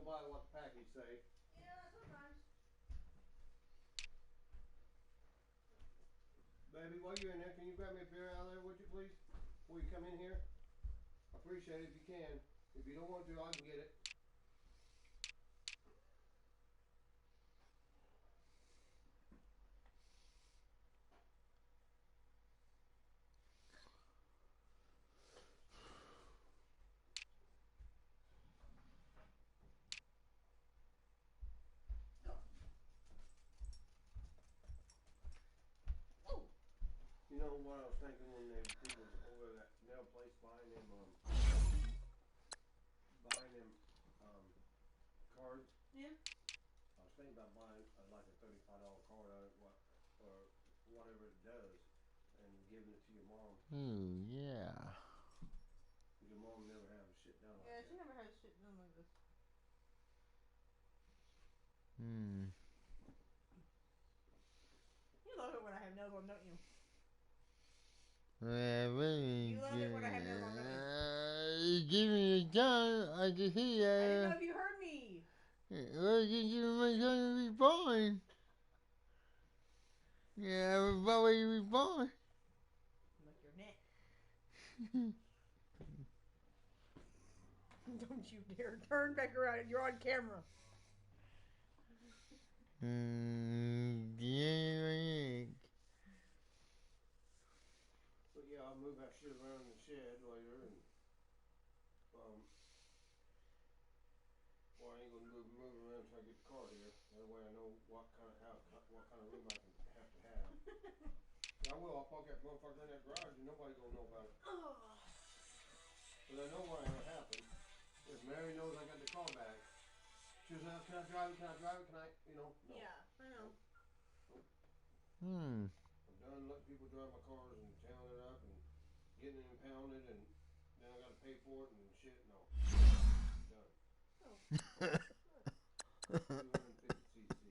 by what the package say. Yeah, sometimes. Baby, while you're in there, can you grab me a beer out of there, would you please? Before you come in here? I appreciate it if you can. If you don't want to, I can get it. You know what I was thinking when the people over that nail place buying them cards? Yeah. I was thinking about buying like a $35 card or whatever it does and giving it to your mom. Ooh, yeah. Your mom never had shit done like Yeah, that. she never had shit done like this. You love it when I have nails on, don't you? Really you love it when I have nails on, don't you? you give me a gun, I can see that. I didn't know if you heard me. Well, you my gun to be born. Yeah, everybody be born. Like your neck. Don't you dare turn back around. You're on camera. Yeah. But yeah, I'll move that shit around in the shed later, and well, I ain't gonna move around until I get the car here. That way I know what kind of room I can have to have. I will. I'll park that motherfucker in that garage, and nobody gonna know about it. But I know what's gonna happen. If Mary knows I got the car back, she'll say, "Can I drive it? Can I drive it? Can I?" You know. No. Yeah, I know. Nope. I'm done letting people drive my cars and tailing it up and getting it impounded, and then I got to pay for it and shit. No. Done. Oh. 250cc.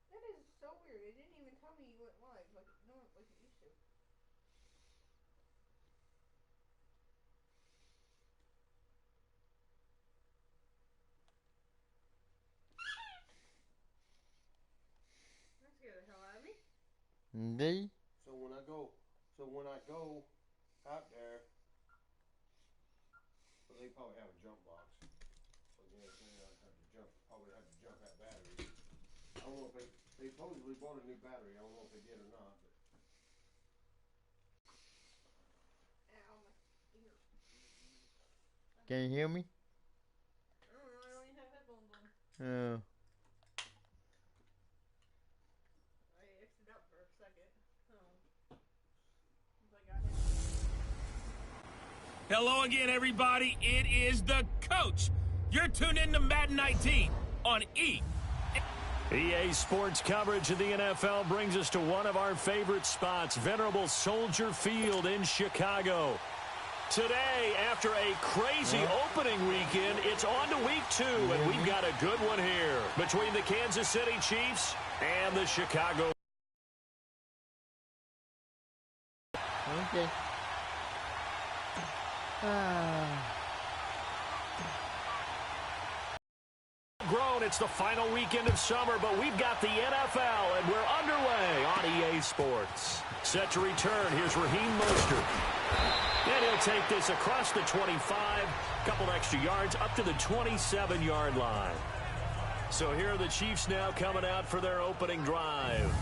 That is so weird. It didn't even tell me you went live like it used to. That scared the hell out of me. Indeed. So when I go out there, well, they probably have a jump box. So yeah, probably have to jump that battery. I don't know if they supposedly bought a new battery. I don't know if they did or not. But. Ow, my ear. Can you hear me? I don't know. I don't even have headphones on. Oh. I exited out for a second. Hello again, everybody. It is the coach. You're tuned in to Madden 19 on EA Sports coverage of the NFL brings us to one of our favorite spots, venerable Soldier Field in Chicago. Today, after a crazy opening weekend, it's on to week 2, and we've got a good one here between the Kansas City Chiefs and the Chicago. Okay. Grown, it's the final weekend of summer, but we've got the NFL, and we're underway on EA Sports. Set to return, here's Raheem Mostert. And he'll take this across the 25, couple extra yards, up to the 27-yard line. So here are the Chiefs now coming out for their opening drive.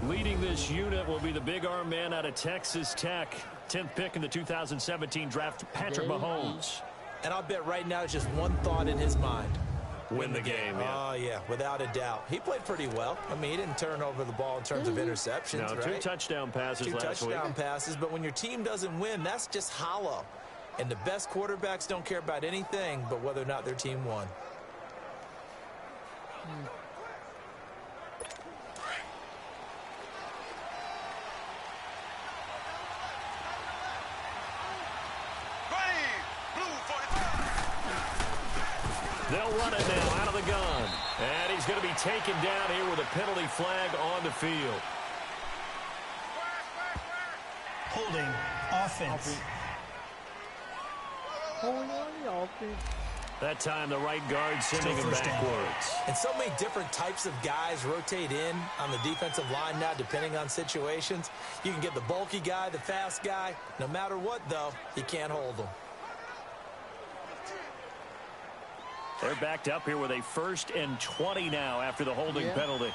Leading this unit will be the big arm man out of Texas Tech. 10th pick in the 2017 draft, Patrick Mahomes. And I'll bet right now it's just one thought in his mind. Win the game, yeah. Oh, yeah, without a doubt. He played pretty well. I mean, he didn't turn over the ball in terms of interceptions, no, right? 2 touchdown passes last week. 2 touchdown passes, but when your team doesn't win, that's just hollow. And the best quarterbacks don't care about anything but whether or not their team won. They'll run it now out of the gun. And he's going to be taken down here with a penalty flag on the field. Holding offense. Holding on the offense. That time the right guard sending him backwards. And so many different types of guys rotate in on the defensive line now, depending on situations. You can get the bulky guy, the fast guy. No matter what, though, you can't hold them. They're backed up here with a 1st and 20 now after the holding penalty.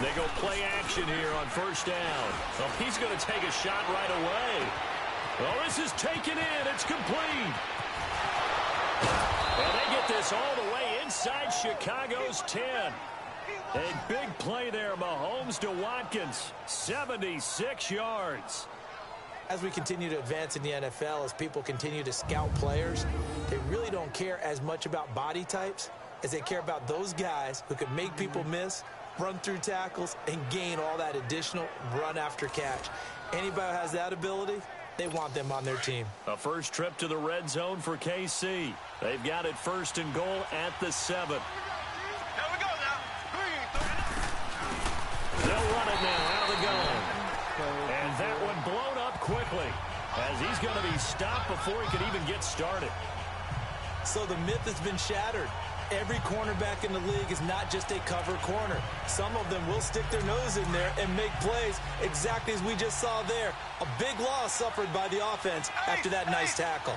They go play action here on 1st down. Well, he's going to take a shot right away. Well, this is taken in. It's complete. And they get this all the way inside Chicago's 10. A big play there, Mahomes to Watkins. 76 yards. As we continue to advance in the NFL, as people continue to scout players, they really don't care as much about body types as they care about those guys who can make people miss, run through tackles, and gain all that additional run after catch. Anybody who has that ability, they want them on their team. A first trip to the red zone for KC. They've got it 1st and goal at the 7. Here we go now. They'll run it now out of the gun. And that one blown up quickly as he's going to be stopped before he could even get started. So the myth has been shattered. Every cornerback in the league is not just a cover corner. Some of them will stick their nose in there and make plays exactly as we just saw there. A big loss suffered by the offense after that nice tackle.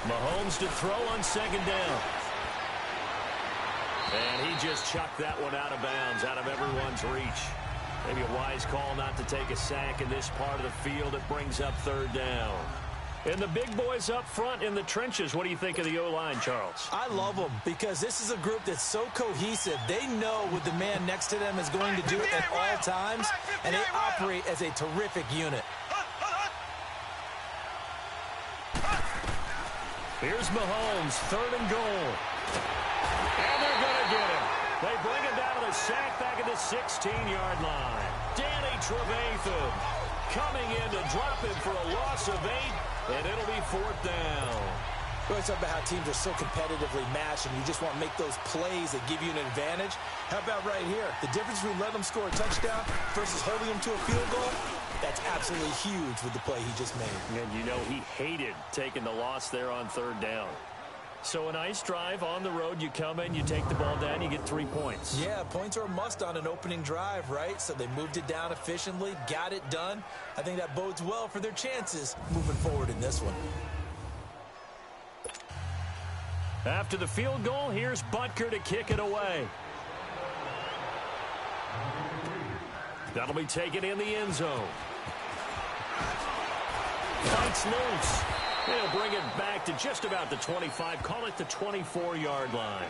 Mahomes to throw on 2nd down. And he just chucked that one out of bounds, out of everyone's reach. Maybe a wise call not to take a sack in this part of the field. It brings up 3rd down. And the big boys up front in the trenches, what do you think of the O-line, Charles? I love them because this is a group that's so cohesive. They know what the man next to them is going to do at all times, and they operate as a terrific unit. Here's Mahomes, 3rd and goal. And they're going to get him. They bring him down to the sack back at the 16-yard line. Danny Trevathan coming in to drop him for a loss of 8, and it'll be 4th down. We always talk about how teams are so competitively matched, and you just want to make those plays that give you an advantage. How about right here? The difference between letting them score a touchdown versus holding them to a field goal, that's absolutely huge with the play he just made. And you know he hated taking the loss there on 3rd down. So a nice drive on the road. You come in, you take the ball down, you get 3 points. Yeah, points are a must on an opening drive, right? So they moved it down efficiently, got it done. I think that bodes well for their chances moving forward in this one. After the field goal, here's Butker to kick it away. That'll be taken in the end zone. Fights loose. They'll bring it back to just about the 25. Call it the 24-yard line.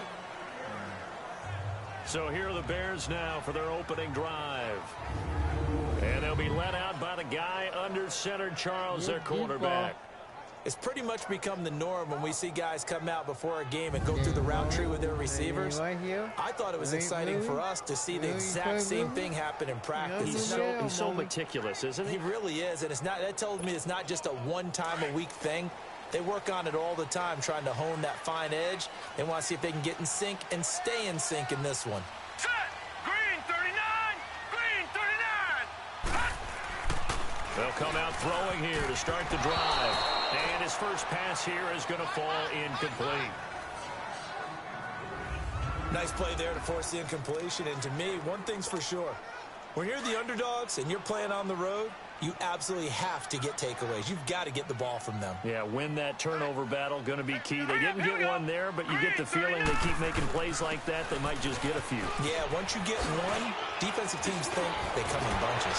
So here are the Bears now for their opening drive. And they'll be let out by the guy under center, Charles, their quarterback. It's pretty much become the norm when we see guys come out before a game and go through the route tree with their receivers. I thought it was exciting for us to see the exact same thing happen in practice. He's so meticulous, isn't he? He really is, and that tells me it's not just a one-time-a-week thing. They work on it all the time, trying to hone that fine edge. They want to see if they can get in sync and stay in sync in this one. Set! Green 39! Green 39! They'll come out throwing here to start the drive. And his first pass here is going to fall incomplete. Nice play there to force the incompletion. And to me, one thing's for sure. When you're the underdogs and you're playing on the road, you absolutely have to get takeaways. You've got to get the ball from them. Yeah, win that turnover battle, going to be key. They didn't get one there, but you get the feeling they keep making plays like that, they might just get a few. Yeah, once you get one, defensive teams think they come in bunches.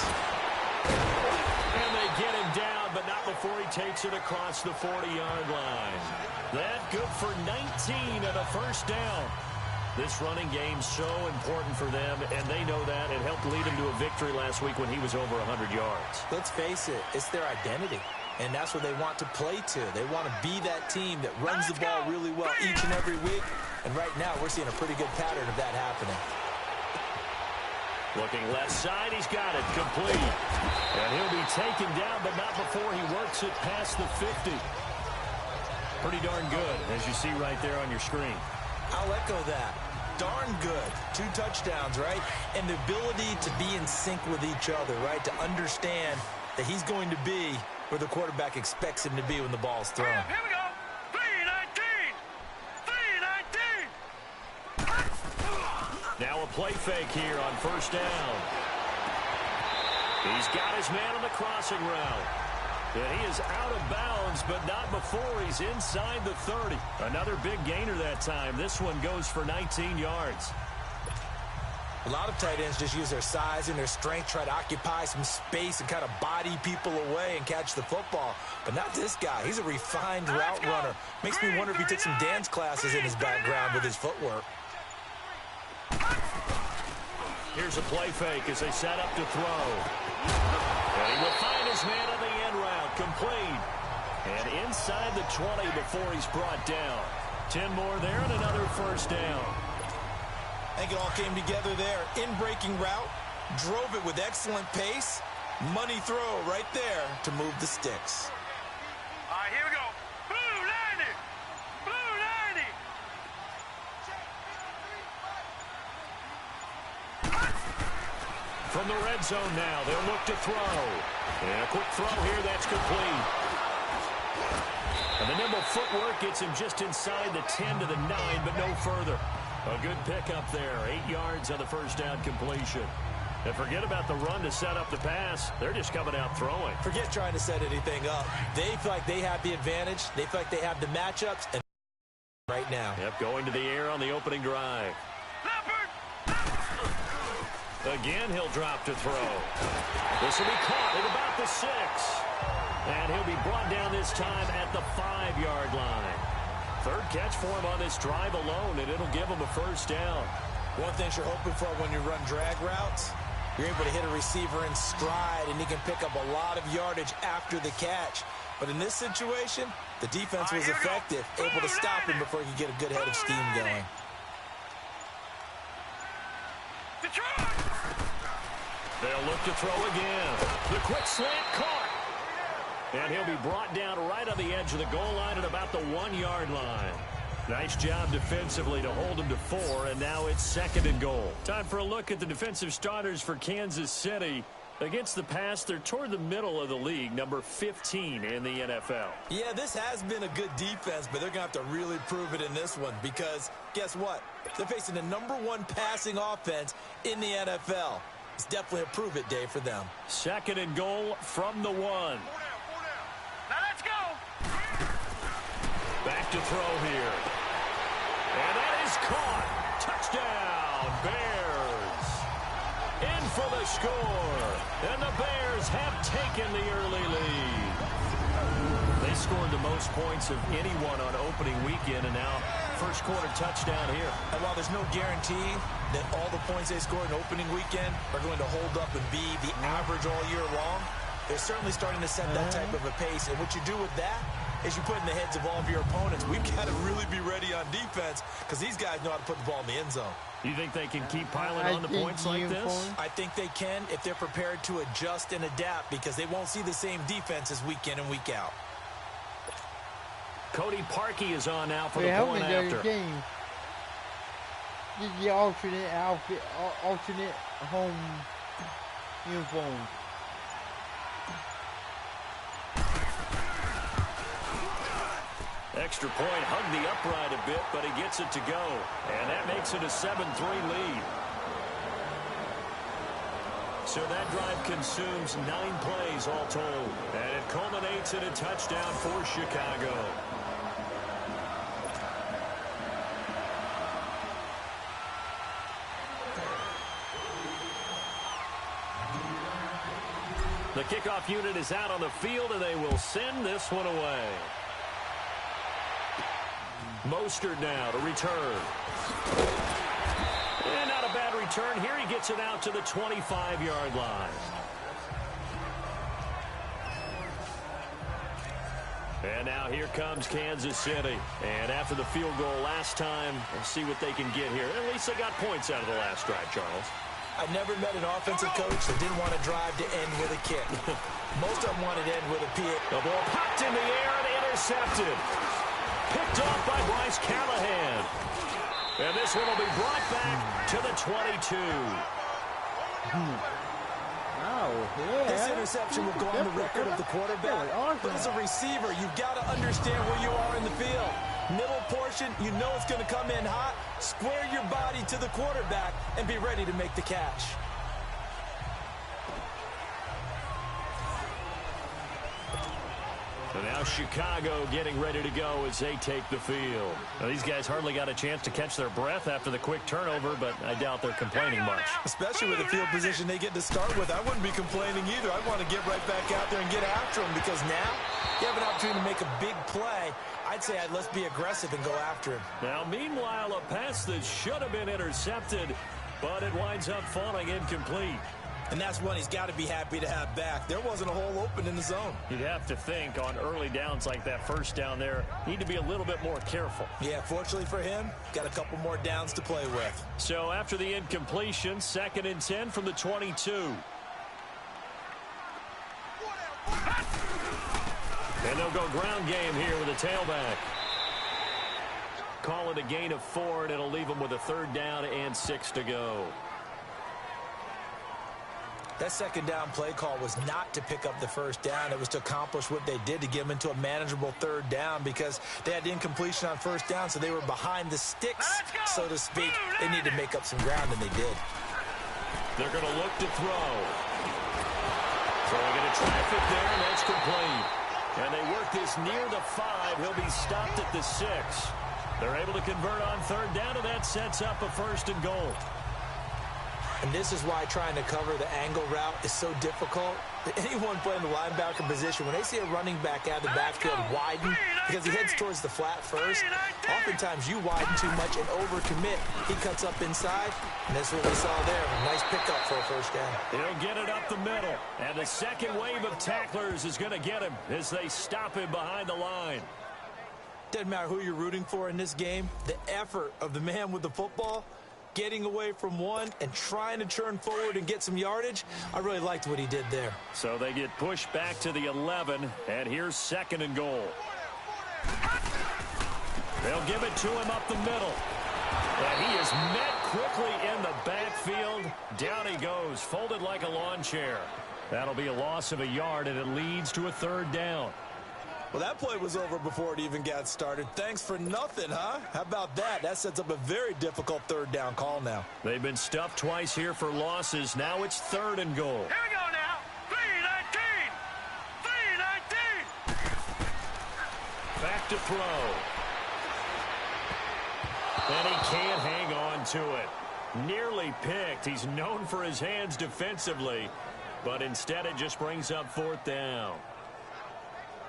And they get him down, but not before he takes it across the 40-yard line. That good for 19 and a first down. This running game so important for them, and they know that. It helped lead him to a victory last week when he was over 100 yards. Let's face it, it's their identity, and that's what they want to play to. They want to be that team that runs the ball really well each and every week, and right now we're seeing a pretty good pattern of that happening. Looking left side, he's got it, complete. And he'll be taken down, but not before he works it past the 50. Pretty darn good, as you see right there on your screen. I'll echo that. darn good. 2 touchdowns, right? And the ability to be in sync with each other, right? To understand that he's going to be where the quarterback expects him to be when the ball's thrown. Here we go. 3-19. 3-19. Now a play fake here on first down. He's got his man on the crossing route. And he is out of bounds, but not before he's inside the 30. Another big gainer that time. This one goes for 19 yards. A lot of tight ends just use their size and their strength, try to occupy some space and kind of body people away and catch the football. But not this guy. He's a refined route runner. Makes me wonder if he took some dance classes in his background with his footwork. Here's a play fake as they set up to throw. And he will find his man on the end route, complete. And inside the 20 before he's brought down. 10 more there and another first down. I think it all came together there. In-breaking route, drove it with excellent pace. Money throw right there to move the sticks. All right, here we go. Blue 90. Blue 90. From the red zone now, they'll look to throw. And a quick throw here, that's complete. And the nimble footwork gets him just inside the 10 to the 9, but no further. A good pickup there, 8 yards on the first down completion. And forget about the run to set up the pass. They're just coming out throwing. Forget trying to set anything up. They feel like they have the advantage. They feel like they have the matchups. And right now. Yep, going to the air on the opening drive. Again, he'll drop to throw. This will be caught at about the 6. And he'll be brought down this time at the 5-yard line. Third catch for him on this drive alone, and it'll give him a first down. One thing you're hoping for when you run drag routes, you're able to hit a receiver in stride, and he can pick up a lot of yardage after the catch. But in this situation, the defense was effective, able to stop him before he could get a good head of steam going. They'll look to throw again. The quick slant caught. And he'll be brought down right on the edge of the goal line at about the 1-yard line. Nice job defensively to hold him to 4, and now it's 2nd and goal. Time for a look at the defensive starters for Kansas City. Against the pass, they're toward the middle of the league, number 15 in the NFL. Yeah, this has been a good defense, but they're going to have to really prove it in this one because guess what? They're facing the number 1 passing offense in the NFL. It's definitely a prove-it day for them. 2nd and goal from the 1. Now let's go. Back to throw here. And that is caught. Touchdown, Bears. In for the score. And the Bears have taken the early lead. They scored the most points of anyone on opening weekend, and now first quarter touchdown here. And while there's no guarantee that all the points they scored in opening weekend are going to hold up and be the average all year long, they're certainly starting to set that type of a pace. And what you do with that is you put in the heads of all of your opponents, we've got to really be ready on defense because these guys know how to put the ball in the end zone. You think they can keep piling on the points like this? I think they can if they're prepared to adjust and adapt because they won't see the same defenses week in and week out. Cody Parkey is on now for the point after. The alternate outfit, alternate home uniform. Extra point, hugged the upright a bit, but he gets it to go. And that makes it a 7-3 lead. So that drive consumes 9 plays all told. And it culminates in a touchdown for Chicago. The kickoff unit is out on the field, and they will send this one away. Mostert now to return. And not a bad return. Here he gets it out to the 25-yard line. And now here comes Kansas City. And after the field goal last time, let's see what they can get here. At least they got points out of the last drive, Charles. I never met an offensive coach that didn't want to drive to end with a kick. Most of them wanted to end with a PA. The ball popped in the air and intercepted. Picked off by Bryce Callahan. And this one will be brought back to the 22. This interception will go on the record of the quarterback. But as a receiver, you've got to understand where you are in the field. Middle portion, you know it's going to come in hot. Square your body to the quarterback and be ready to make the catch. So now Chicago getting ready to go as they take the field. Now, these guys hardly got a chance to catch their breath after the quick turnover, but I doubt they're complaining much. Especially with the field position they get to start with. I wouldn't be complaining either. I want to get right back out there and get after them because now you have an opportunity to make a big play. I'd say let's be aggressive and go after him. Now, meanwhile, a pass that should have been intercepted, but it winds up falling incomplete. And that's one he's got to be happy to have back. There wasn't a hole open in the zone. You'd have to think on early downs like that first down there, need to be a little bit more careful. Yeah, fortunately for him, got a couple more downs to play with. So after the incompletion, 2nd and 10 from the 22. And they'll go ground game here with a tailback. Call it a gain of 4, and it'll leave them with a 3rd down and 6 to go. That 2nd down play call was not to pick up the 1st down. It was to accomplish what they did to get them into a manageable 3rd down because they had incompletion on 1st down, so they were behind the sticks, so to speak. They need to make up some ground, and they did. They're going to look to throw. Throwing into traffic there, and that's complete. And they work this near the 5. He'll be stopped at the 6. They're able to convert on 3rd down, and that sets up a 1st and goal. And this is why trying to cover the angle route is so difficult. Anyone playing the linebacker position, when they see a running back out of the backfield widen because he heads towards the flat first, oftentimes you widen too much and overcommit. He cuts up inside, and that's what we saw there. A nice pickup for a 1st down. He'll get it up the middle. And the 2nd wave of tacklers is going to get him as they stop him behind the line. Doesn't matter who you're rooting for in this game. The effort of the man with the football, getting away from one and trying to turn forward and get some yardage. I really liked what he did there. So they get pushed back to the 11, and here's 2nd and goal. They'll give it to him up the middle. And he is met quickly in the backfield. Down he goes, folded like a lawn chair. That'll be a loss of a yard, and it leads to a 3rd down. Well, that play was over before it even got started. Thanks for nothing, huh? How about that? That sets up a very difficult 3rd down call now. They've been stuffed twice here for losses. Now it's 3rd and goal. Here we go now. 3-19. 3-19. Back to throw. And he can't hang on to it. Nearly picked. He's known for his hands defensively, but instead it just brings up 4th down.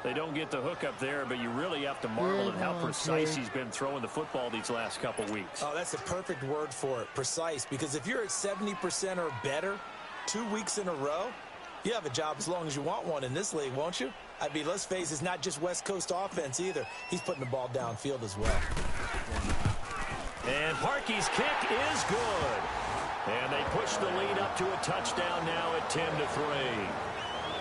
They don't get the hook up there, but you really have to marvel at how precise he's been throwing the football these last couple weeks. Oh, that's a perfect word for it, precise, because if you're at 70% or better 2 weeks in a row, you have a job as long as you want one in this league, won't you? I mean, let's face it, it's not just West Coast offense either. He's putting the ball downfield as well. And Parkey's kick is good. And they push the lead up to a touchdown now at 10-3.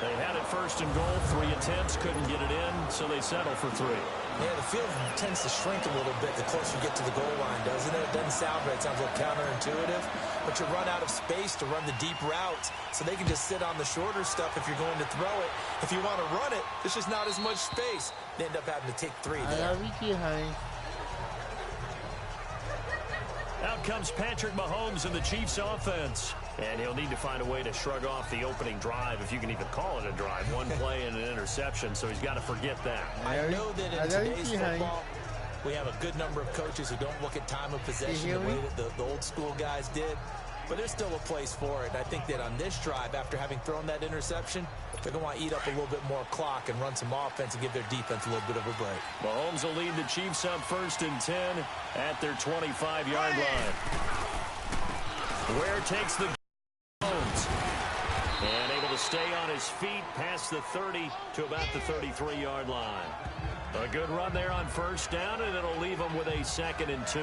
They had it 1st and goal, 3 attempts, couldn't get it in, so they settle for 3. Yeah, the field tends to shrink a little bit the closer you get to the goal line, doesn't it? It doesn't sound right. It sounds a little counterintuitive. But you run out of space to run the deep routes, so they can just sit on the shorter stuff if you're going to throw it. If you want to run it, there's just not as much space. They end up having to take 3 there. I love you, honey. Out comes Patrick Mahomes and the Chiefs offense. And he'll need to find a way to shrug off the opening drive, if you can even call it a drive. One play and an interception, so he's got to forget that. I know that in today's football, we have a good number of coaches who don't look at time of possession the way that the old school guys did. But there's still a place for it. And I think that on this drive, after having thrown that interception, they're going to want to eat up a little bit more clock and run some offense and give their defense a little bit of a break. Mahomes will lead the Chiefs up 1st and 10 at their 25-yard line. Ware takes the Mahomes. And able to stay on his feet past the 30 to about the 33-yard line. A good run there on 1st down, and it'll leave them with a 2nd and 2.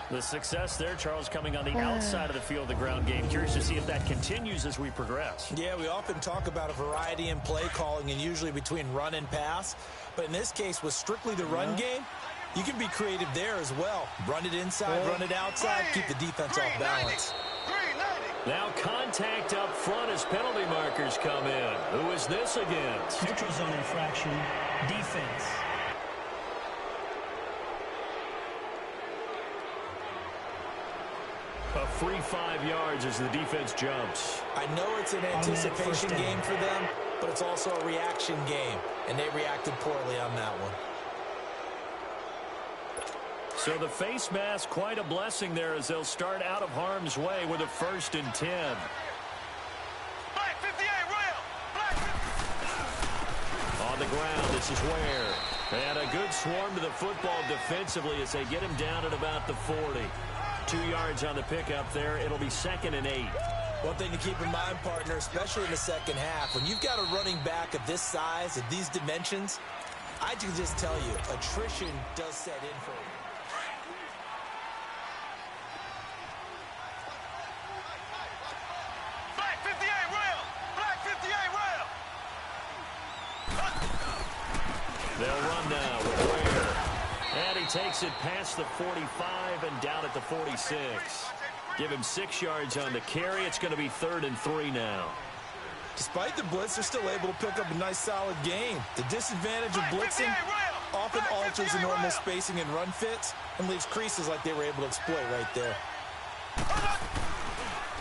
The success there, Charles, coming on the outside of the field, the ground game. Curious to see if that continues as we progress. Yeah, we often talk about a variety in play calling and usually between run and pass. But in this case, with strictly the run game, You can be creative there as well. Run it inside, run it outside, keep the defense off balance. Now contact up front as penalty markers come in. Who is this against? Neutral zone infraction, defense. A free 5 yards as the defense jumps. I know it's an anticipation game for them, but it's also a reaction game, and they reacted poorly on that one. So the face mask, quite a blessing there as they'll start out of harm's way with a 1st and 10. Black 58, Royal. Black 50. On the ground, this is Ware. And a good swarm to the football defensively as they get him down at about the 40. 2 yards on the pickup there. It'll be 2nd and 8. One thing to keep in mind, partner, especially in the second half, when you've got a running back of this size, of these dimensions, I can just tell you, attrition does set in for you. Black 58, Royal. Black 58, Royal. They'll run now with Ware. And he takes it past the 45 and down at the 46. Give him 6 yards on the carry. It's going to be 3rd and 3 now. Despite the blitz, they're still able to pick up a nice, solid gain. The disadvantage of blitzing often alters the normal spacing and run fits and leaves creases like they were able to exploit right there.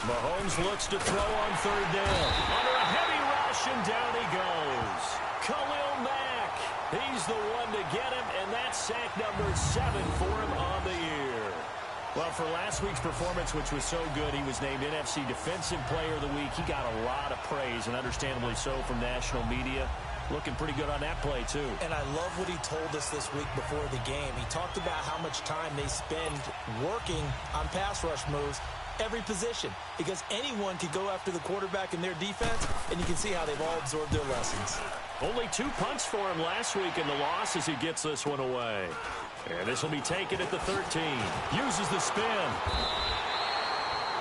Mahomes looks to throw on 3rd down. Under a heavy rush, and down he goes. Khalil Mack. He's the one to get him, and that's sack number 7 for him on the year. Well, for last week's performance, which was so good, he was named NFC Defensive Player of the Week. He got a lot of praise, and understandably so, from national media. Looking pretty good on that play, too. And I love what he told us this week before the game. He talked about how much time they spend working on pass rush moves, every position, because anyone could go after the quarterback in their defense, and you can see how they've all absorbed their lessons. Only 2 punts for him last week in the loss as he gets this one away. And this will be taken at the 13. Uses the spin.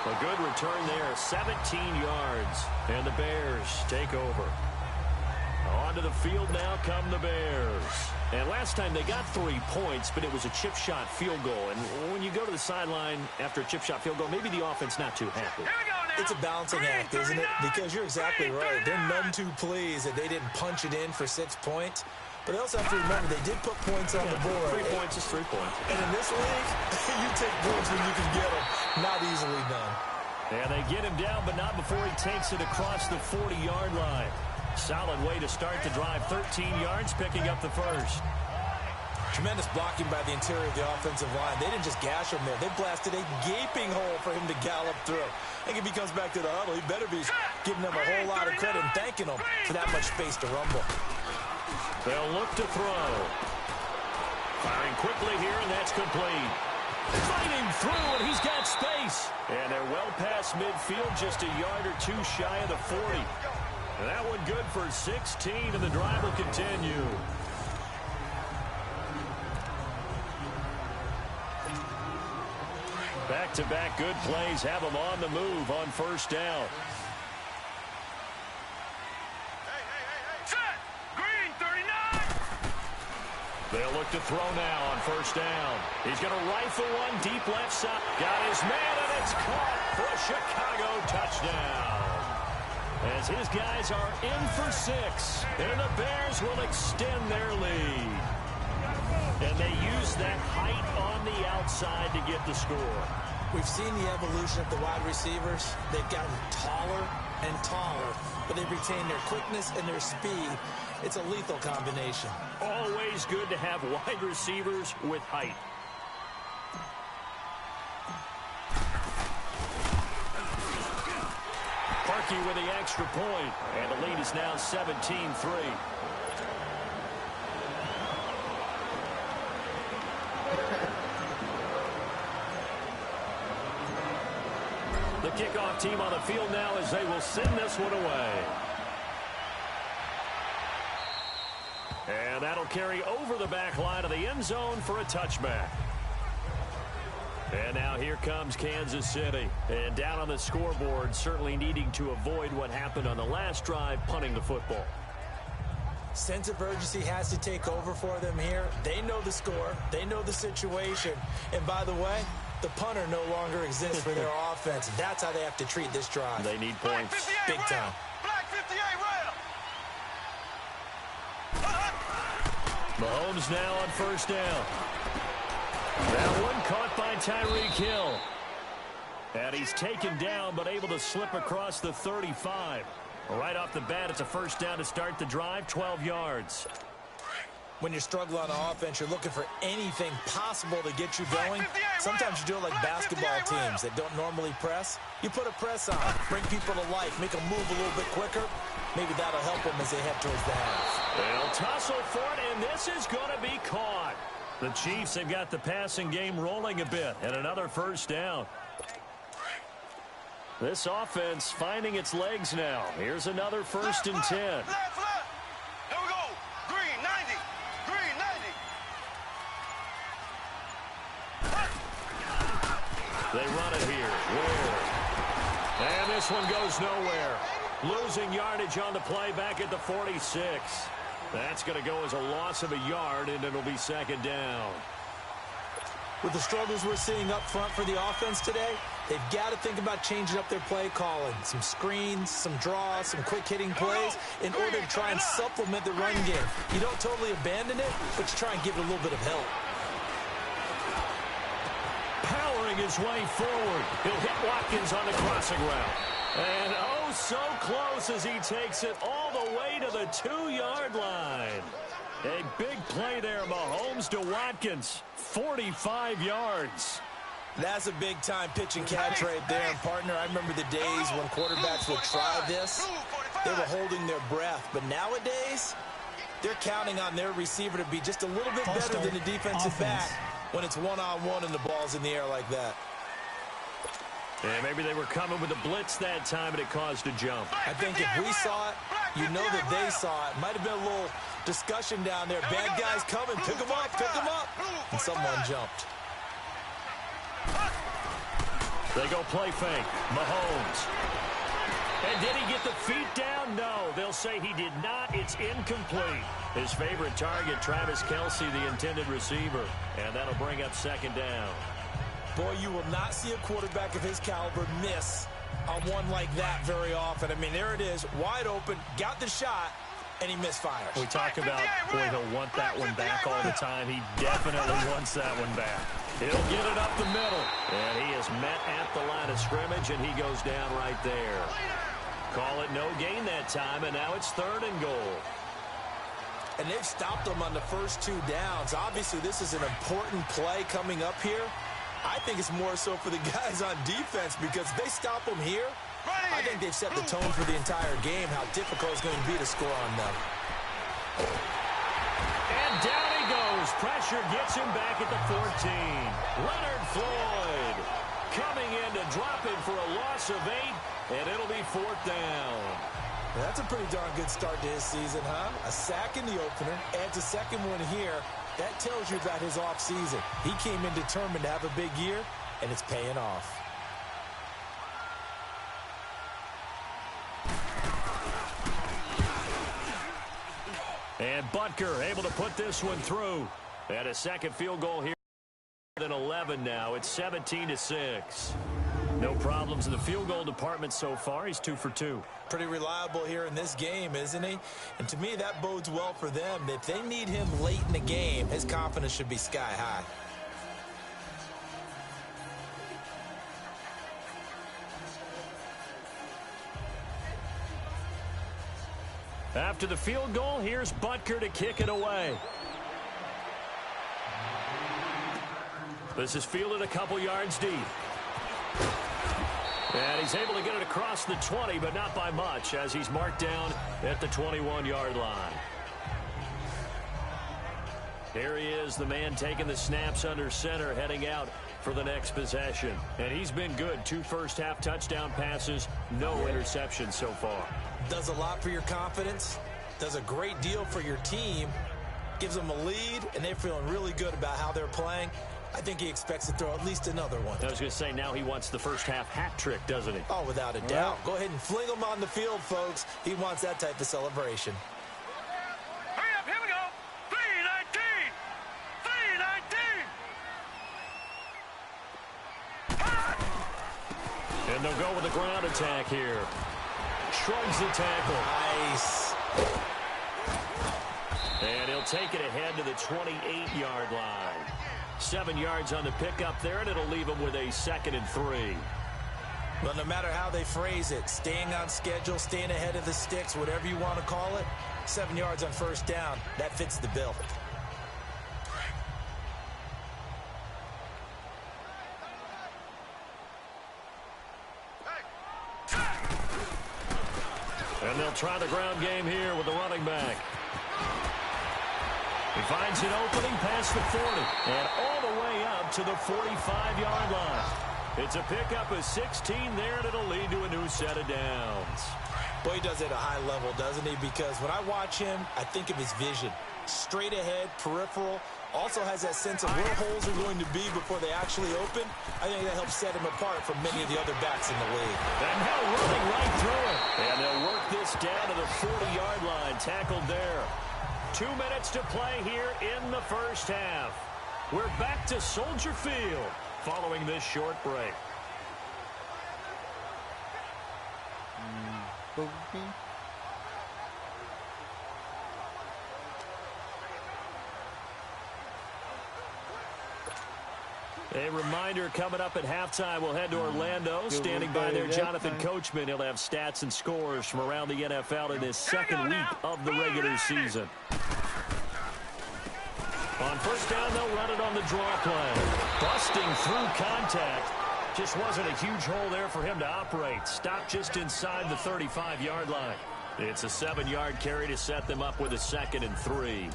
A good return there, 17 yards. And the Bears take over. Onto the field now come the Bears. And last time they got 3 points, but it was a chip shot field goal. And when you go to the sideline after a chip shot field goal, maybe the offense not too happy. It's a balancing act, isn't it? Because you're exactly right. They're none too pleased that they didn't punch it in for 6 points. But they also have to remember they did put points on the board. 3 points is 3 points. And in this league, you take points when you can get them. Not easily done. And they get him down, but not before he takes it across the 40-yard line. Solid way to start the drive. 13 yards, picking up the first. Tremendous blocking by the interior of the offensive line. They didn't just gash him there. They blasted a gaping hole for him to gallop through. I think if he comes back to the huddle, he better be giving them a whole lot of credit and thanking them for that much space to rumble. They'll look to throw. Firing quickly here, and that's complete. Fighting through, and he's got space. And they're well past midfield, just a yard or 2 shy of the 40. And that one good for 16, and the drive will continue. Back-to-back good plays have them on the move on 1st down. Set. Green 39. They'll look to throw now on 1st down. He's going to rifle one deep left side. Got his man, and it's caught for a Chicago touchdown. As his guys are in for 6, and the Bears will extend their lead. And they use that height on the outside to get the score. We've seen the evolution of the wide receivers. They've gotten taller and taller, but they've retained their quickness and their speed. It's a lethal combination. Always good to have wide receivers with height. Parkey with the extra point, and the lead is now 17-3. The kickoff team on the field now as they will send this one away. And that'll carry over the back line of the end zone for a touchback. And now here comes Kansas City. And down on the scoreboard, certainly needing to avoid what happened on the last drive, punting the football. Sense of urgency has to take over for them here. They know the score. They know the situation. And by the way, the punter no longer exists for their offense. That's how they have to treat this drive. They need points. Big time. Black 58 rail. Mahomes now on first down. That one caught by Tyreek Hill. And he's taken down but able to slip across the 35. Right off the bat, it's a first down to start the drive, 12 yards. When you struggle on offense, you're looking for anything possible to get you going. Sometimes you do it like basketball teams that don't normally press. You put a press on, bring people to life, make them move a little bit quicker. Maybe that'll help them as they head towards the half. They'll tussle for it, and this is going to be caught. The Chiefs have got the passing game rolling a bit, and another first down. This offense finding its legs now. Here's another first and 10. Left. Here we go. Green 90. Green 90. They run it here. Where? And this one goes nowhere. Losing yardage on the play back at the 46. That's going to go as a loss of a yard, and it'll be second down. With the struggles we're seeing up front for the offense today, they've got to think about changing up their play calling. Some screens, some draws, some quick-hitting plays in order to try and supplement the run game. You don't totally abandon it, but you try and give it a little bit of help. Powering his way forward. He'll hit Watkins on the crossing route. And oh, so close as he takes it all the way to the 2-yard line. A big play there, Mahomes to Watkins. 45 yards. That's a big-time pitch and catch right there. And, partner, I remember the days when quarterbacks would try this. They were holding their breath. But nowadays, they're counting on their receiver to be just a little bit better than the defensive back when it's one-on-one and the ball's in the air like that. And maybe they were coming with a blitz that time, and it caused a jump. I think if we saw it, you know that they saw it. Might have been a little discussion down there. Bad guys coming. Pick them up. Pick them up. And someone jumped. They go play fake. Mahomes. And did he get the feet down? No. They'll say he did not. It's incomplete. His favorite target, Travis Kelce, the intended receiver. And that'll bring up second down. Boy, you will not see a quarterback of his caliber miss on one like that very often. I mean, there it is, wide open, got the shot, and he misfires. We talk about, boy, he'll want that one back all the time. He definitely wants that one back. He'll get it up the middle. And he is met at the line of scrimmage, and he goes down right there. Call it no gain that time, and now it's 3rd and goal. And they've stopped them on the first 2 downs. Obviously, this is an important play coming up here. I think it's more so for the guys on defense because if they stop them here, I think they've set the tone for the entire game, how difficult it's going to be to score on them. And down he goes. Pressure gets him back at the 14. Leonard Floyd coming in to drop him for a loss of 8, and it'll be 4th down. That's a pretty darn good start to his season, huh? A sack in the opener, adds a second one here. That tells you about his offseason. He came in determined to have a big year, and it's paying off. And Butker able to put this one through. And a second field goal here. Than 11 now. It's 17-6. No problems in the field goal department so far. He's 2 for 2. Pretty reliable here in this game, isn't he? And to me, that bodes well for them. If they need him late in the game, his confidence should be sky high. After the field goal, here's Butker to kick it away. This is fielded a couple yards deep. And he's able to get it across the 20, but not by much, as he's marked down at the 21-yard line. Here he is, the man taking the snaps under center, heading out for the next possession. And he's been good. 2 first-half touchdown passes, no interceptions so far. Does a lot for your confidence, does a great deal for your team, gives them a lead, and they're feeling really good about how they're playing. I think he expects to throw at least another one. I was going to say, now he wants the first-half hat trick, doesn't he? Oh, without a doubt. Go ahead and fling him on the field, folks. He wants that type of celebration. And they'll go with the ground attack here. Shrugs the tackle. Nice. And he'll take it ahead to the 28-yard line. 7 yards on the pickup there, and it'll leave him with a 2nd and 3. Well, no matter how they phrase it, staying on schedule, staying ahead of the sticks, whatever you want to call it, 7 yards on first down, that fits the bill. And they'll try the ground game here with the running back. He finds an opening past the 40 and all the way up to the 45-yard line. It's a pickup of 16 there, and it'll lead to a new set of downs. Boy, he does it at a high level, doesn't he? Because when I watch him, I think of his vision. Straight ahead, peripheral, also has that sense of where holes are going to be before they actually open. I think that helps set him apart from many of the other backs in the league. And now running right through it. And they'll work this down to the 40-yard line, tackled there. 2 minutes to play here in the first half. We're back to Soldier Field following this short break. A reminder, coming up at halftime, we'll head to Orlando. Standing by there, Jonathan Coachman. He'll have stats and scores from around the NFL in his 2nd week of the regular season. On first down, they'll run it on the draw play. Busting through contact. Just wasn't a huge hole there for him to operate. Stopped just inside the 35-yard line. It's a 7-yard carry to set them up with a 2nd and 3.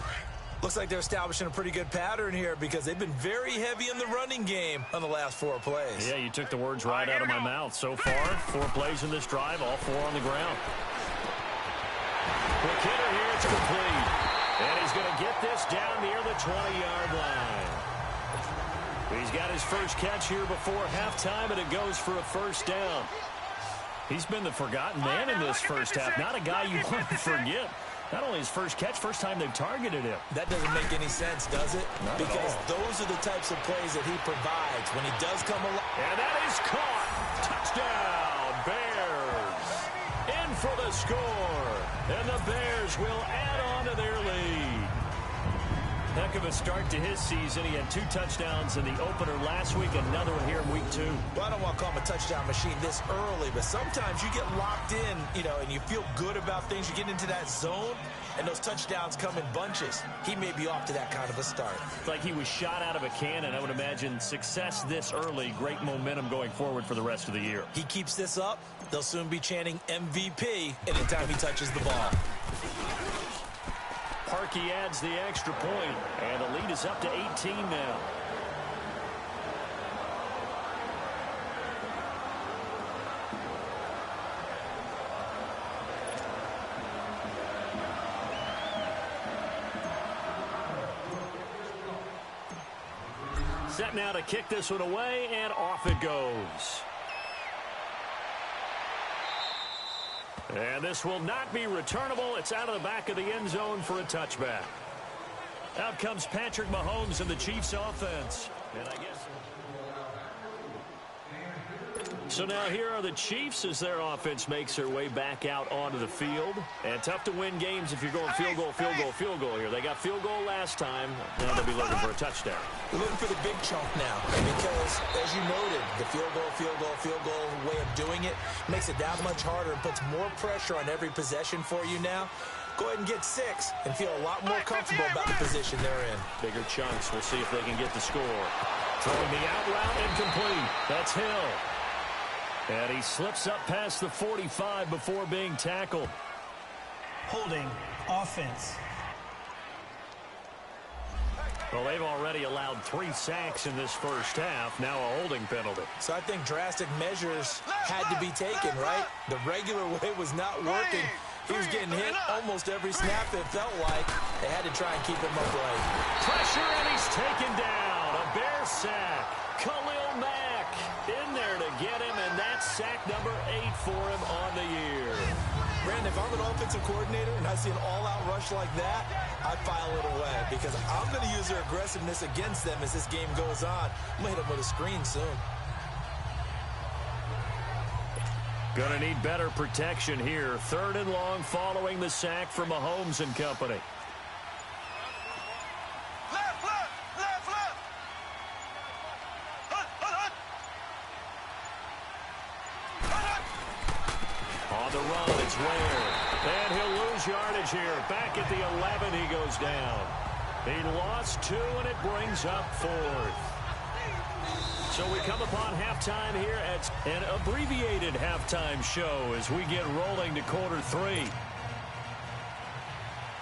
Looks like they're establishing a pretty good pattern here because they've been very heavy in the running game on the last 4 plays. Yeah, you took the words right out of my mouth. So far, 4 plays in this drive, all 4 on the ground. Quick hitter here, it's complete. And he's going to get this down near the 20-yard line. He's got his first catch here before halftime, and it goes for a first down. He's been the forgotten man in this first half. Not a guy you want to forget. Not only his first catch, first time they've targeted him. That doesn't make any sense, does it? Not because those are the types of plays that he provides when he does come along. And that is caught. Touchdown, Bears. In for the score. And the Bears will add on to their lead. Heck of a start to his season. He had 2 touchdowns in the opener last week, another one here in week 2. Well, I don't want to call him a touchdown machine this early, but sometimes you get locked in, and you feel good about things. You get into that zone, and those touchdowns come in bunches. He may be off to that kind of a start. It's like he was shot out of a cannon. I would imagine success this early, great momentum going forward for the rest of the year. He keeps this up, they'll soon be chanting MVP anytime he touches the ball. Parkey adds the extra point, and the lead is up to 18 now. Set now to kick this one away, and off it goes. And this will not be returnable. It's out of the back of the end zone for a touchback. Out comes Patrick Mahomes and the Chiefs offense. And I guess so now here are the Chiefs as their offense makes their way back out onto the field. And tough to win games if you're going field goal, field goal, field goal here. They got field goal last time. Now they'll be looking for a touchdown. We're looking for the big chunk now because, as you noted, the field goal way of doing it makes it that much harder and puts more pressure on every possession for you now. Go ahead and get 6 and feel a lot more comfortable about the position they're in. Bigger chunks. We'll see if they can get the score. Throwing the out route incomplete. That's Hill. And he slips up past the 45 before being tackled. Holding offense. Well, they've already allowed 3 sacks in this first half. Now a holding penalty. So I think drastic measures had to be taken, right? The regular way was not working. He was getting hit almost every snap, it felt like. They had to try and keep him upright. Pressure, and he's taken down. A Bear sack. Khalil Mack in there to get him, and that's sack number 8 for him on the year. Brandon, if I'm an offensive coordinator and I see an all-out rush like that, I file it away because I'm going to use their aggressiveness against them as this game goes on. I'm going to hit them with a screen soon. Gonna need better protection here. 3rd and long following the sack from Mahomes and company. Left, left, left, left. Hut, hut, hut. Hut, hut. On the run, it's Ware. And he'll lose yardage here. Back at the 11, he goes down. He lost 2, and it brings up 4th. So we come upon halftime here at an abbreviated halftime show as we get rolling to quarter 3.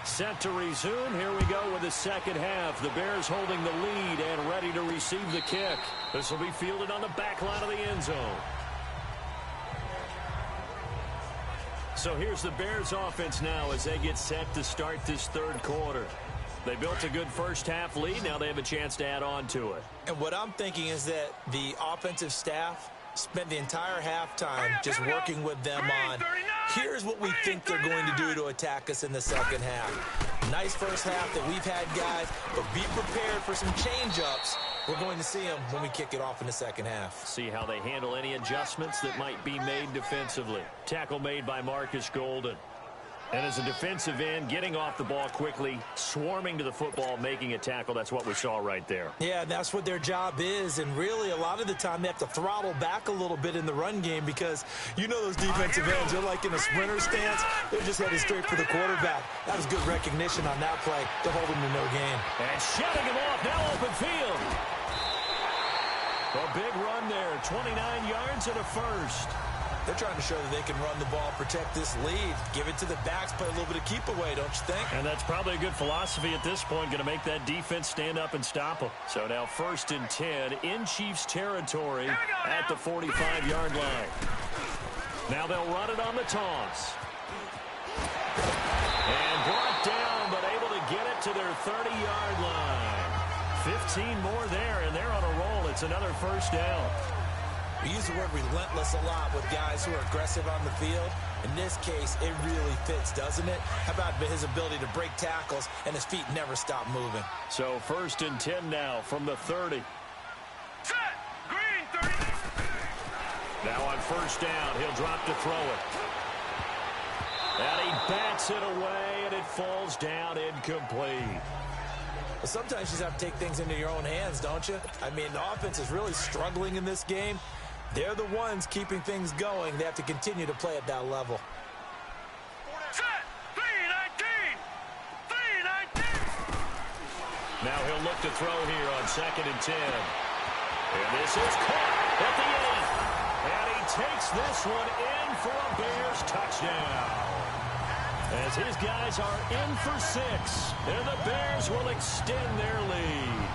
Set to resume. Here we go with the second half. The Bears holding the lead and ready to receive the kick. This will be fielded on the back line of the end zone. So here's the Bears offense now as they get set to start this 3rd quarter. They built a good first half lead. Now they have a chance to add on to it. And what I'm thinking is that the offensive staff spent the entire halftime just working with them on, here's what we think they're going to do to attack us in the second half. Nice first half that we've had, guys, but be prepared for some change-ups. We're going to see them when we kick it off in the second half. See how they handle any adjustments that might be made defensively. Tackle made by Marcus Golden. And as a defensive end, getting off the ball quickly, swarming to the football, making a tackle, that's what we saw right there. Yeah, that's what their job is, and really a lot of the time they have to throttle back a little bit in the run game because you know those defensive ends, they're like in a sprinter stance. They're just headed straight for the quarterback. That was good recognition on that play to hold him to no gain. And shutting him off, now open field. A big run there, 29 yards and a first. They're trying to show that they can run the ball, protect this lead, give it to the backs, play a little bit of keep away, don't you think? And that's probably a good philosophy at this point, going to make that defense stand up and stop them. So now 1st and 10 in Chiefs territory at the 45-yard line. Now they'll run it on the toss. And brought down, but able to get it to their 30-yard line. 15 more there, and they're on a roll. It's another first down. We use the word relentless a lot with guys who are aggressive on the field. In this case, it really fits, doesn't it? How about his ability to break tackles and his feet never stop moving? So 1st and 10 now from the 30. Set. Green 30. Now on first down, he'll drop to throw it. And he bats it away, and it falls down incomplete. Well, sometimes you just have to take things into your own hands, don't you? I mean, the offense is really struggling in this game. They're the ones keeping things going. They have to continue to play at that level. Set. 3-19. 3-19. Now he'll look to throw here on 2nd and 10. And this is caught at the end. And he takes this one in for a Bears touchdown. As his guys are in for 6, and the Bears will extend their lead.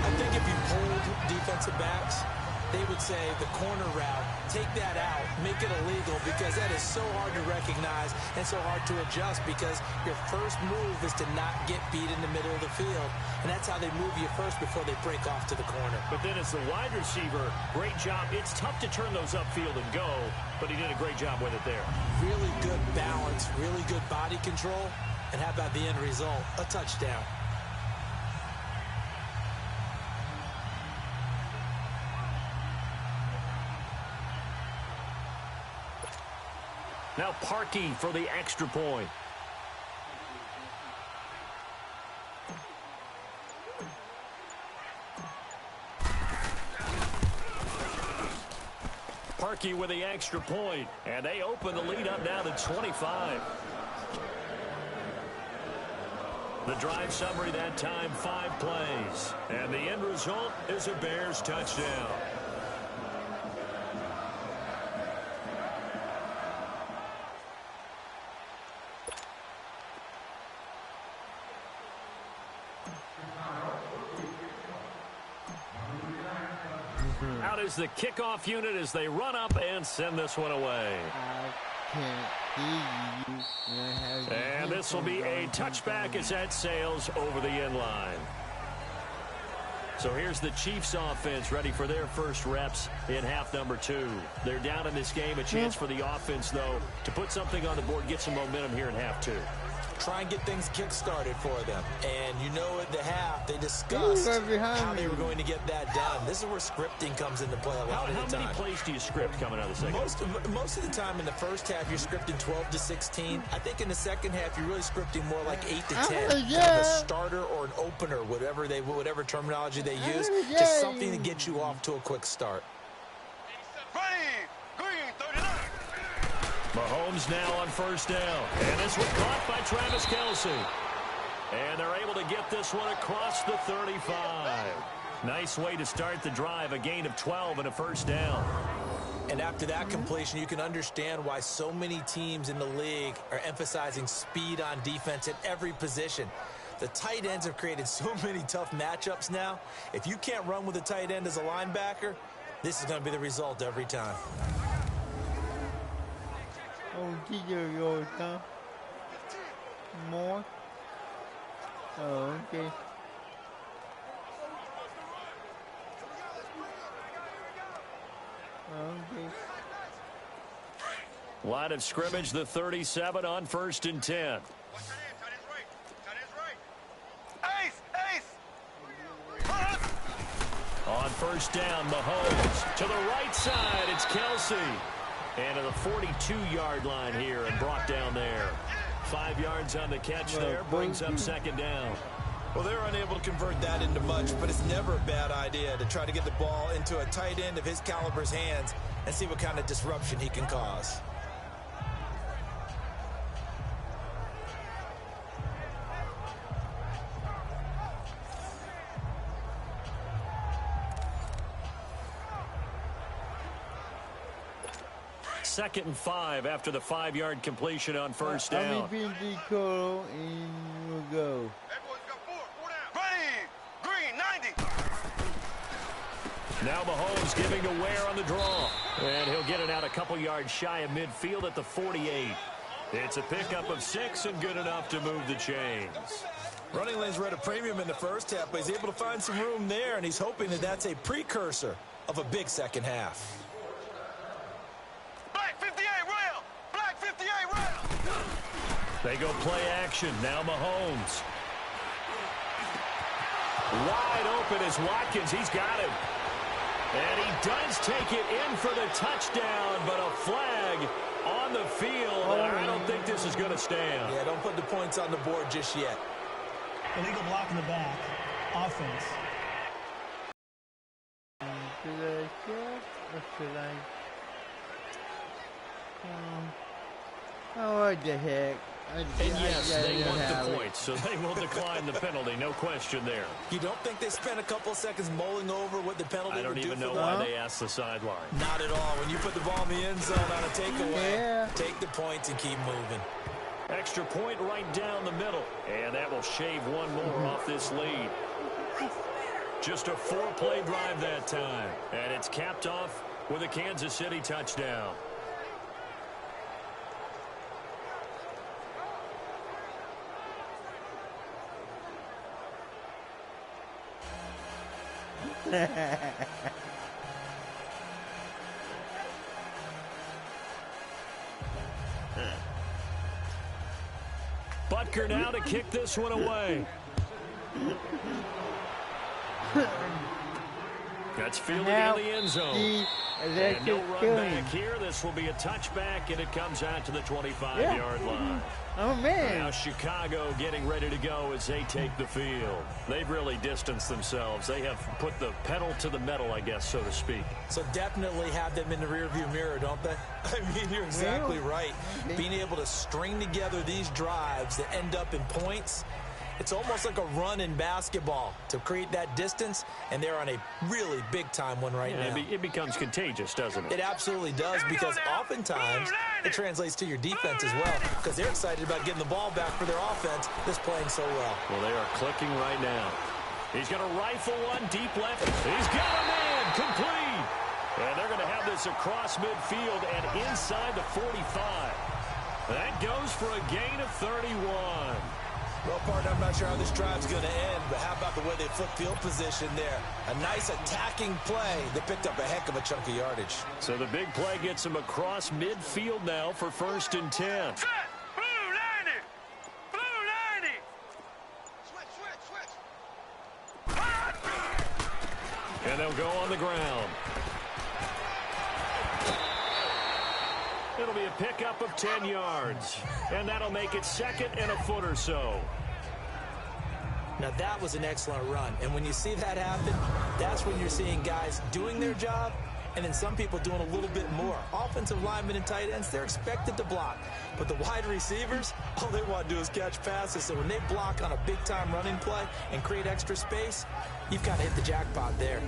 I think if you pulled defensive backs, they would say the corner route, take that out, make it illegal, because that is so hard to recognize and so hard to adjust because your first move is to not get beat in the middle of the field. And that's how they move you first before they break off to the corner. But then as the wide receiver, great job. It's tough to turn those upfield and go, but he did a great job with it there. Really good balance, really good body control, and how about the end result? A touchdown. Now Parkey for the extra point. Parkey with the extra point, and they open the lead up now to 25. The drive summary that time, 5 plays, and the end result is a Bears touchdown. Out is the kickoff unit as they run up and send this one away. And this will be a touchback as that sails over the end line. So here's the Chiefs offense ready for their first reps in half number 2. They're down in this game. A chance for the offense, though, to put something on the board, get some momentum here in half 2. try and get things kick-started for them. And you know at the half, they discussed how they were going to get that done. This is where scripting comes into play a lot of the time. How many plays do you script coming out of the second? Most of the time in the first half, you're scripting 12 to 16. I think in the second half, you're really scripting more like 8 to 10. Kind of a starter or an opener, whatever terminology they use. Just something to get you off to a quick start. Mahomes now on first down. And this one caught by Travis Kelce. And they're able to get this one across the 35. Nice way to start the drive. A gain of 12 and a first down. And after that completion, you can understand why so many teams in the league are emphasizing speed on defense at every position. The tight ends have created so many tough matchups now. If you can't run with a tight end as a linebacker, this is going to be the result every time. Oh, yours, huh? More? Oh, okay. Okay. Line of scrimmage, the 37 on 1st and 10. On first down, Mahomes to the right side. It's Kelce. And to the 42-yard line here and brought down there. 5 yards on the catch there. Brings up second down. Well, they're unable to convert that into much, but it's never a bad idea to try to get the ball into a tight end of his caliber's hands and see what kind of disruption he can cause. Second and 5 after the 5-yard completion on first down. And we'll go. Now Mahomes giving to Ware on the draw. And he'll get it out a couple yards shy of midfield at the 48. It's a pickup of 6 and good enough to move the chains. Running lanes were at a premium in the first half, but he's able to find some room there, and he's hoping that that's a precursor of a big second half. They go play action. Now Mahomes. Wide open is Watkins. He's got him. And he does take it in for the touchdown, but a flag on the field. And I don't think this is going to stand. Yeah, don't put the points on the board just yet. Illegal block in the back. Offense. Should I check or should I? Oh, what the heck? And yes, they want the points, so they will decline the penalty. No question there. You don't think they spent a couple seconds mulling over what the penalty would do for them? I don't even know why they asked the sideline. Not at all. When you put the ball in the end zone on a takeaway, take the points and keep moving. Extra point right down the middle. And that will shave one more off this lead. Just a 4-play drive that time. And it's capped off with a Kansas City touchdown. Butker now to kick this one away. That's fielded in the end zone. And no run back here. This will be a touchback, and it comes out to the 25-yard line. Oh, man. Now Chicago getting ready to go as they take the field. They've really distanced themselves. They have put the pedal to the metal, I guess, so to speak. So definitely have them in the rearview mirror, don't they? I mean, you're exactly right. Being able to string together these drives that end up in points, it's almost like a run in basketball to create that distance, and they're on a really big-time one right now. It becomes contagious, doesn't it? It absolutely does, because oftentimes it translates to your defense as well, because they're excited about getting the ball back for their offense that's playing so well. Well, they are clicking right now. He's going to rifle one deep left. He's got a man complete. And they're going to have this across midfield and inside the 45. That goes for a gain of 31. Well, partner, I'm not sure how this drive's going to end, but how about the way they flip field position there? A nice attacking play that picked up a heck of a chunk of yardage. So the big play gets him across midfield now for 1st and 10. Blue line it! Blue And they'll go on the ground. It'll be a pickup of 10 yards. And that'll make it 2nd and a foot or so. Now, that was an excellent run. And when you see that happen, that's when you're seeing guys doing their job and then some people doing a little bit more. Offensive linemen and tight ends, they're expected to block. But the wide receivers, all they want to do is catch passes. So when they block on a big-time running play and create extra space, you've got to hit the jackpot there.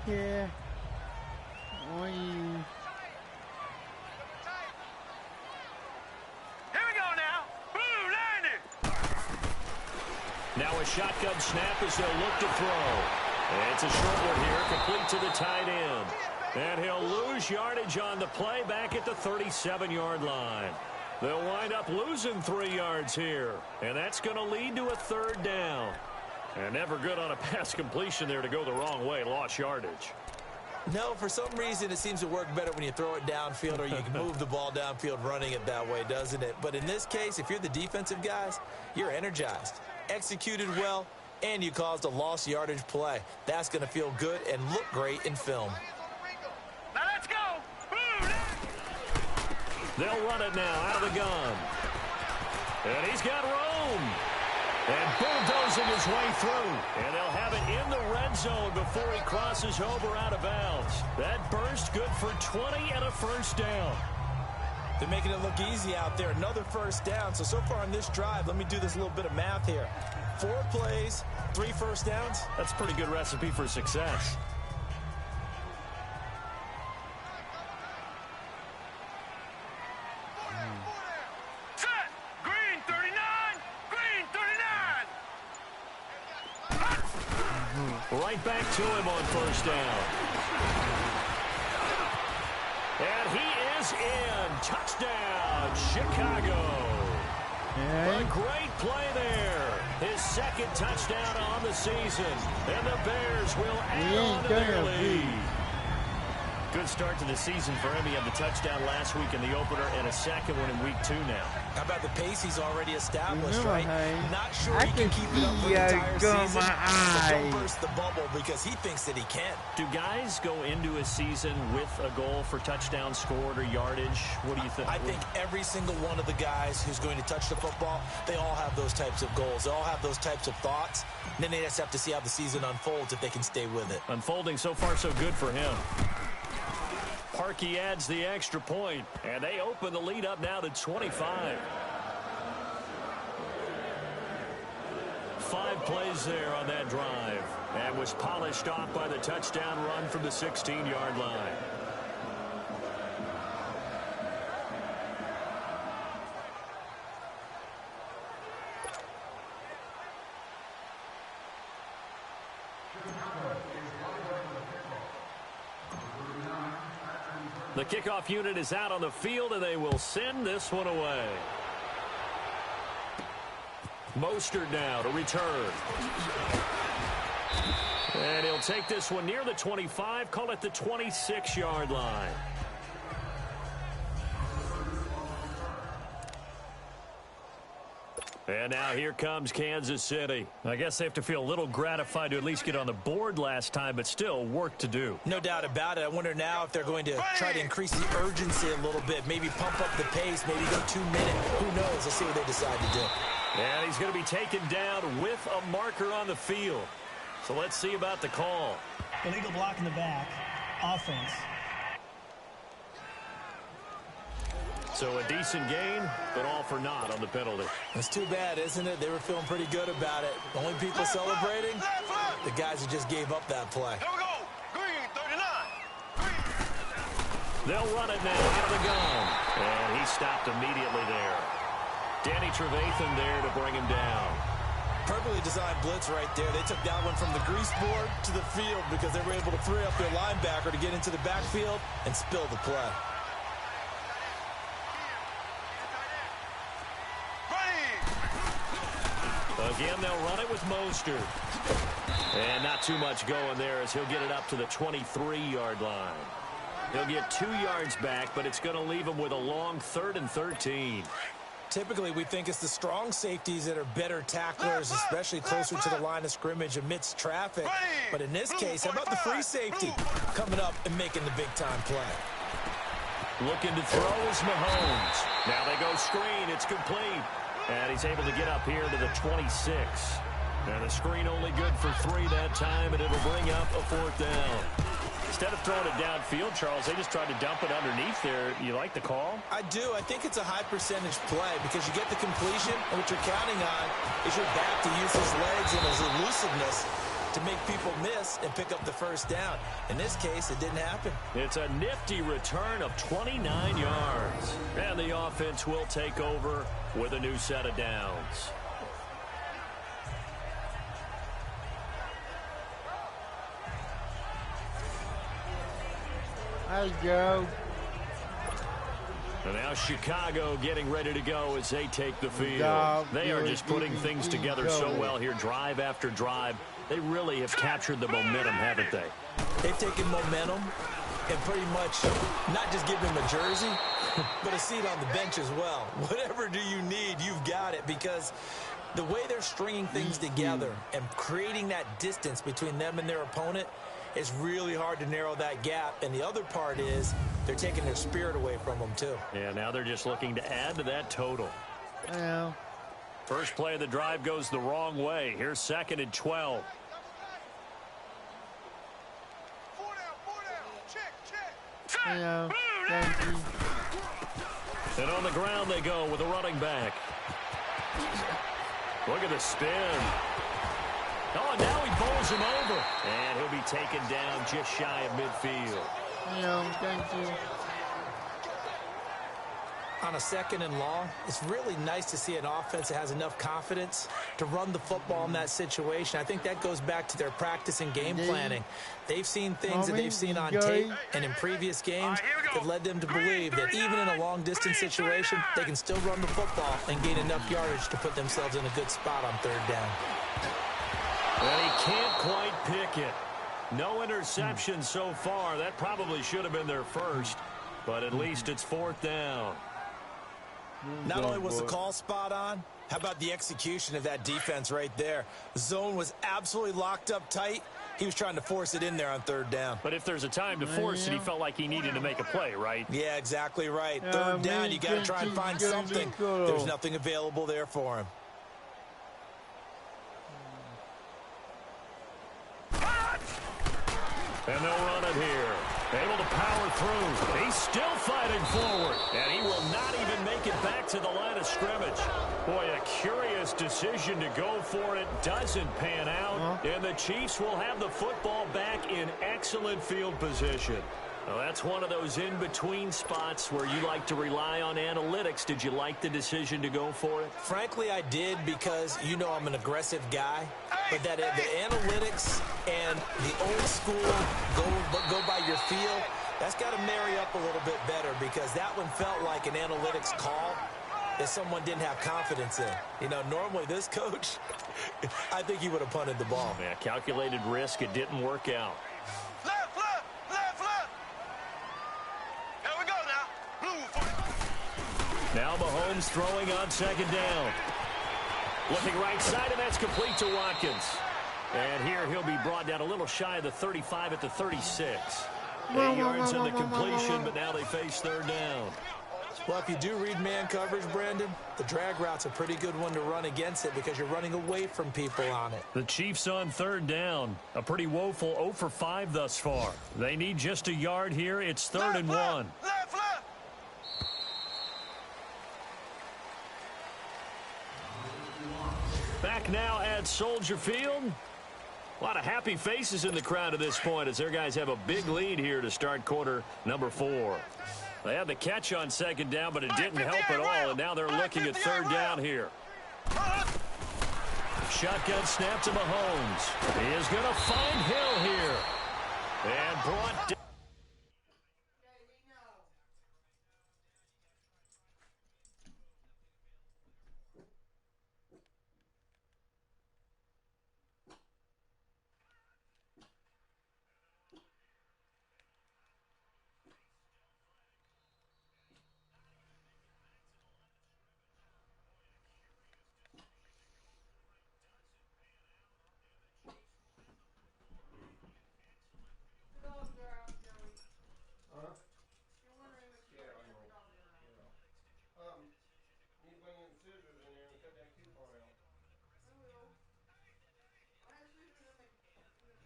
Yeah. Oy. Now a shotgun snap as they'll look to throw. And it's a short one here, complete to the tight end. And he'll lose yardage on the play back at the 37-yard line. They'll wind up losing 3 yards here. And that's going to lead to a 3rd down. And never good on a pass completion there to go the wrong way. Lost yardage. No, for some reason it seems to work better when you throw it downfield or you can move the ball downfield running it that way, doesn't it? But in this case, if you're the defensive guys, you're energized. Executed well, and you caused a lost yardage play. That's going to feel good and look great in film. Now let's go. They'll run it now out of the gun. And he's got room. And bulldozing his way through. And they'll have it in the red zone before he crosses over out of bounds. That burst good for 20 and a 1st down. They're making it look easy out there. Another 1st down. So far on this drive, let me do this little bit of math here. 4 plays, 3 1st downs. That's a pretty good recipe for success. Set. Green 39. Green 39. Right back to him on 1st down. And he is in. Touchdown, Chicago. Yeah. A great play there. His 2nd touchdown on the season. And the Bears will add on to their lead. Good start to the season for him. He had the touchdown last week in the opener and a 2nd one in week 2 now. How about the pace he's already established, right? Not sure I he can keep it up for the entire season. But don't burst the bubble because he thinks that he can. Do guys go into a season with a goal for touchdown scored or yardage? What do you think? I think every single one of the guys who's going to touch the football, they all have those types of goals. They all have those types of thoughts. And then they just have to see how the season unfolds if they can stay with it. Unfolding so far so good for him. Parkey adds the extra point, and they open the lead up now to 25. 5 plays there on that drive, and was polished off by the touchdown run from the 16-yard line. The kickoff unit is out on the field, and they will send this one away. Mostert now to return. And he'll take this one near the 25, call it the 26-yard line. And now here comes Kansas City. I guess they have to feel a little gratified to at least get on the board last time, but still work to do. No doubt about it. I wonder now if they're going to try to increase the urgency a little bit, maybe pump up the pace, maybe go 2 minutes. Who knows? Let's see what they decide to do. And he's going to be taken down with a marker on the field. So let's see about the call. Illegal block in the back. Offense. So a decent gain, but all for naught on the penalty. It's too bad, isn't it? They were feeling pretty good about it. The only people celebrating, the guys who just gave up that play. Here we go. Green 39. They'll run it now out of the gun. And he stopped immediately there. Danny Trevathan there to bring him down. Perfectly designed blitz right there. They took that one from the grease board to the field because they were able to free up their linebacker to get into the backfield and spill the play. Again, they'll run it with Mostert. And not too much going there as he'll get it up to the 23-yard line. He'll get 2 yards back, but it's going to leave him with a long 3rd and 13. Typically, we think it's the strong safeties that are better tacklers, especially closer to the line of scrimmage amidst traffic. But in this case, how about the free safety coming up and making the big-time play? Looking to throw is Mahomes. Now they go screen. It's complete. And he's able to get up here to the 26. And the screen only good for 3 that time, and it'll bring up a 4th down. Instead of throwing it downfield, Charles, they just tried to dump it underneath there. You like the call? I do. I think it's a high-percentage play because you get the completion, and what you're counting on is your back to use his legs and his elusiveness to make people miss and pick up the 1st down. In this case, it didn't happen. It's a nifty return of 29 yards. And the offense will take over with a new set of downs. I go. And now Chicago getting ready to go as they take the field. They are just putting things together so well here, drive after drive. They really have captured the momentum, haven't they? They've taken momentum and pretty much not just given him a jersey, but a seat on the bench as well. Whatever do you need, you've got it, because the way they're stringing things together and creating that distance between them and their opponent, it's really hard to narrow that gap. And the other part is they're taking their spirit away from them, too. Yeah, now they're just looking to add to that total. Yeah. First play of the drive goes the wrong way. Here's 2nd and 12. Yeah. Thank you. And on the ground they go with a running back. Look at the spin. Oh, and now he bowls him over. And he'll be taken down just shy of midfield. Yeah, thank you. On a 2nd and long, it's really nice to see an offense that has enough confidence to run the football in that situation. I think that goes back to their practice and game planning. They've seen things that they've seen on tape and in previous games that led them to believe that even in a long-distance situation, they can still run the football and gain enough yardage to put themselves in a good spot on 3rd down. And he can't quite pick it. No interception so far. That probably should have been their first, but at least it's 4th down. Not only was the call spot on, how about the execution of that defense right there? The zone was absolutely locked up tight. He was trying to force it in there on 3rd down. But if there's a time to force it, he felt like he needed to make a play, right? Yeah, exactly right. 3rd down, you got to try and find something. There's nothing available there for him. And they'll run it here. Able to power through. He's still fighting forward. And he will not even make it back to the line of scrimmage. Boy, a curious decision to go for it. Doesn't pan out. And the Chiefs will have the football back in excellent field position. Well, that's one of those in-between spots where you like to rely on analytics. Did you like the decision to go for it? Frankly, I did, because you know I'm an aggressive guy. But that the analytics and the old school go by your feel, that's got to marry up a little bit better, because that one felt like an analytics call that someone didn't have confidence in. You know, normally this coach, I think he would have punted the ball. Yeah, calculated risk. It didn't work out. Now Mahomes throwing on 2nd down. Looking right side, and that's complete to Watkins. And here he'll be brought down a little shy of the 35 at the 36. 8 yards in the completion, but now they face 3rd down. Well, if you do read man coverage, Brandon, the drag route's a pretty good one to run against it, because you're running away from people on it. The Chiefs on 3rd down. A pretty woeful 0 for 5 thus far. They need just a yard here. It's 3rd and 1. Back now at Soldier Field. A lot of happy faces in the crowd at this point, as their guys have a big lead here to start quarter number 4. They had the catch on 2nd down, but it didn't help at all, and now they're looking at 3rd down here. Shotgun snap to Mahomes. He is going to find Hill here. And brought down.